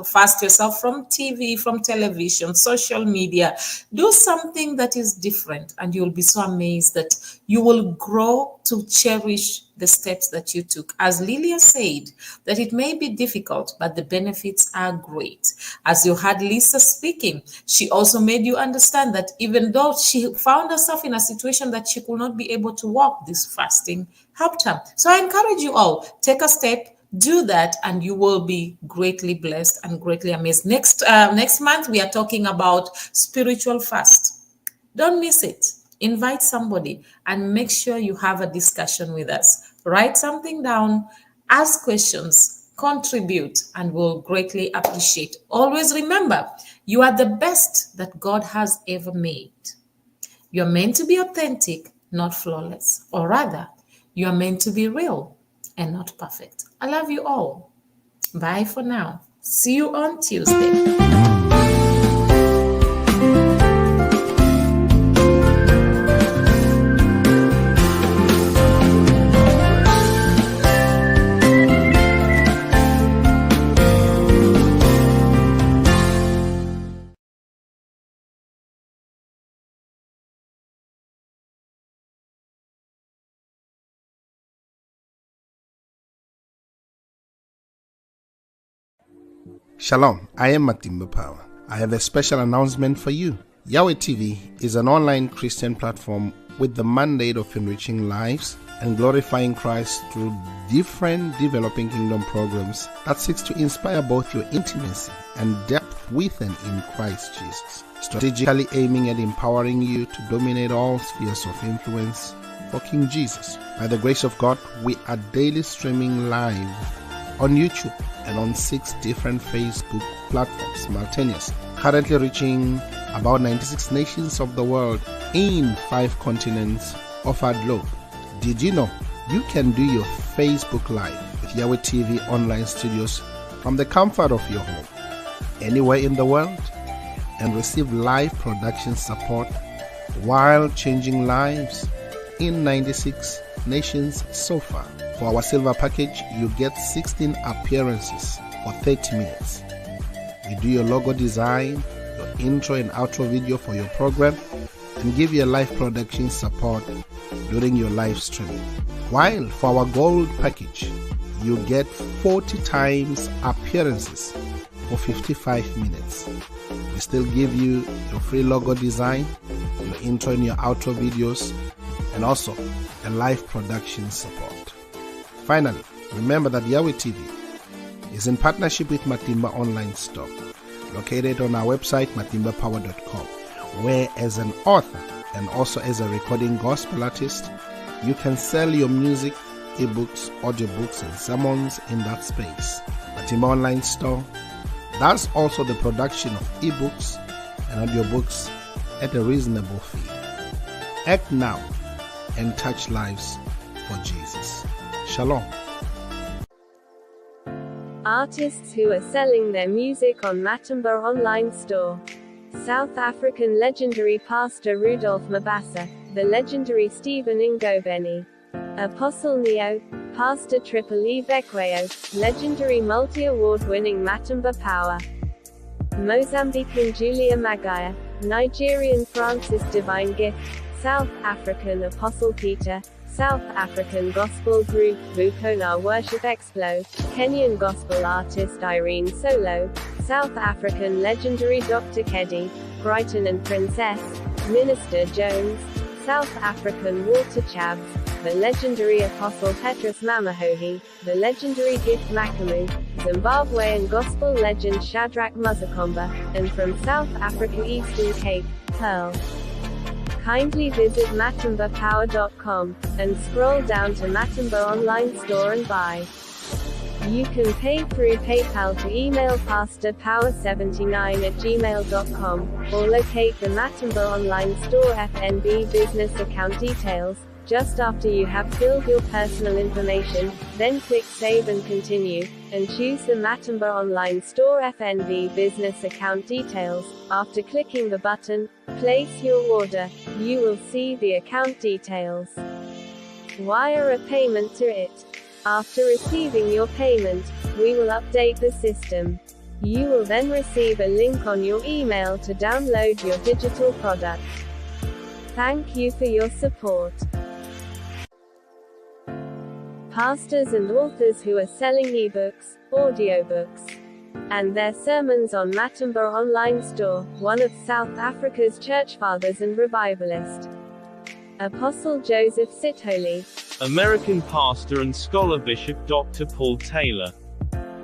Speaker 1: fast yourself from TV, from television, social media. Do something that is different, and you'll be so amazed that you will grow to cherish the steps that you took. As Lillia said, that it may be difficult, but the benefits are great. As you heard Lisa speaking, she also made you understand that even though she found herself in a situation that she could not be able to walk, this fasting helped her. So I encourage you all, take a step, do that, and you will be greatly blessed and greatly amazed. Next month, we are talking about spiritual fast. Don't miss it. Invite somebody and make sure you have a discussion with us. Write something down, ask questions, contribute, and we'll greatly appreciate. Always remember, you are the best that God has ever made. You're meant to be authentic, not flawless. Or rather, you are meant to be real and not perfect. I love you all. Bye for now. See you on Tuesday.
Speaker 4: Shalom, I am Matimba Power. I have a special announcement for you. Yahweh TV is an online Christian platform with the mandate of enriching lives and glorifying Christ through different developing kingdom programs that seeks to inspire both your intimacy and depth with and in Christ Jesus, strategically aiming at empowering you to dominate all spheres of influence for King Jesus. By the grace of God, we are daily streaming live on YouTube and on 6 different Facebook platforms simultaneously, currently reaching about 96 nations of the world in 5 continents of our globe. Did you know you can do your Facebook Live with Yahweh TV online studios from the comfort of your home, anywhere in the world, and receive live production support while changing lives in 96 nations so far? For our silver package, you get 16 appearances for 30 minutes. We do your logo design, your intro and outro video for your program, and give you live production support during your live streaming. While for our gold package, you get 40 times appearances for 55 minutes. We still give you your free logo design, your intro and your outro videos, and also a live production support. Finally, remember that Yahweh TV is in partnership with Matimba Online Store, located on our website, matimbapower.com, where as an author and also as a recording gospel artist, you can sell your music, ebooks, audiobooks, and sermons in that space. Matimba Online Store does also the production of ebooks and audiobooks at a reasonable fee. Act now and touch lives for Jesus. Shalom.
Speaker 5: Artists who are selling their music on Matimba Online Store. South African legendary pastor Rudolph Mabasa, the legendary Stephen Ngobeni, Apostle Neo, Pastor Triple E Bekweyo, legendary multi-award-winning Matimba Power, Mozambican Julia Magaya, Nigerian Francis Divine Gift, South African Apostle Peter, South African Gospel Group Vukona Worship Explo, Kenyan Gospel Artist Irene Solo, South African legendary Dr. Keddy, Brighton and Princess, Minister Jones, South African Walter Chabs, the legendary Apostle Petrus Mamahohi, the legendary Gift Makamu, Zimbabwean Gospel legend Shadrach Muzakomba, and from South Africa Eastern Cape, Pearl. Kindly visit matimbapower.com, and scroll down to Matimba Online Store and buy. You can pay through PayPal to email pastorpower79@gmail.com, or locate the Matimba Online Store FNB business account details, just after you have filled your personal information, then click Save and Continue, and choose the Matimba Online Store FNB business account details. After clicking the button, Place Your Order, you will see the account details. Wire a payment to it. After receiving your payment, we will update the system. You will then receive a link on your email to download your digital product. Thank you for your support. Pastors and authors who are selling ebooks, audiobooks, and their sermons on Matimba Online Store, one of South Africa's church fathers and revivalist, Apostle Joseph Sithole,
Speaker 6: American pastor and scholar Bishop Dr. Paul Taylor,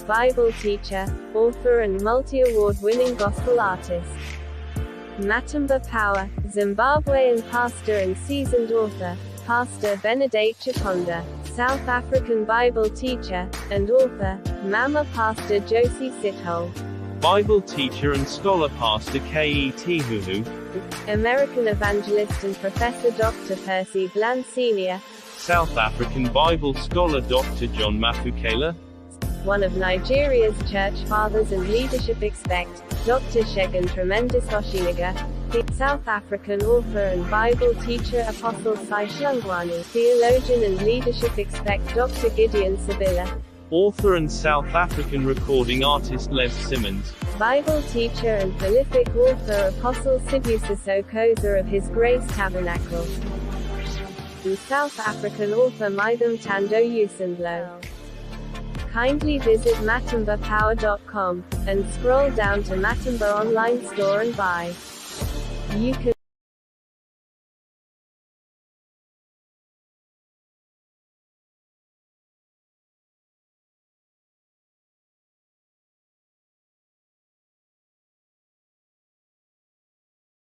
Speaker 5: Bible teacher, author and multi-award-winning gospel artist, Matimba Power, Zimbabwean pastor and seasoned author, Pastor Benedict Chikonda, South African Bible teacher, and author, Mama Pastor Josie Sithole,
Speaker 6: Bible teacher and scholar Pastor K.E.T. Huhu,
Speaker 5: American evangelist and professor Dr. Percy Bland Sr.,
Speaker 6: South African Bible scholar Dr. John Mafukela,
Speaker 5: one of Nigeria's church fathers and leadership expect, Dr. Shegun Tremendous Oshiniga, the South African author and Bible teacher Apostle Sai Shlungwani, theologian and leadership expect Dr. Gideon Sabila,
Speaker 6: author and South African recording artist Les Simmons,
Speaker 5: Bible teacher and prolific author Apostle Sibusiso Koza of His Grace Tabernacle, and South African author Mitham Tando Usendlo. Kindly visit matimbapower.com, and scroll down to Matimba Online Store and buy. You can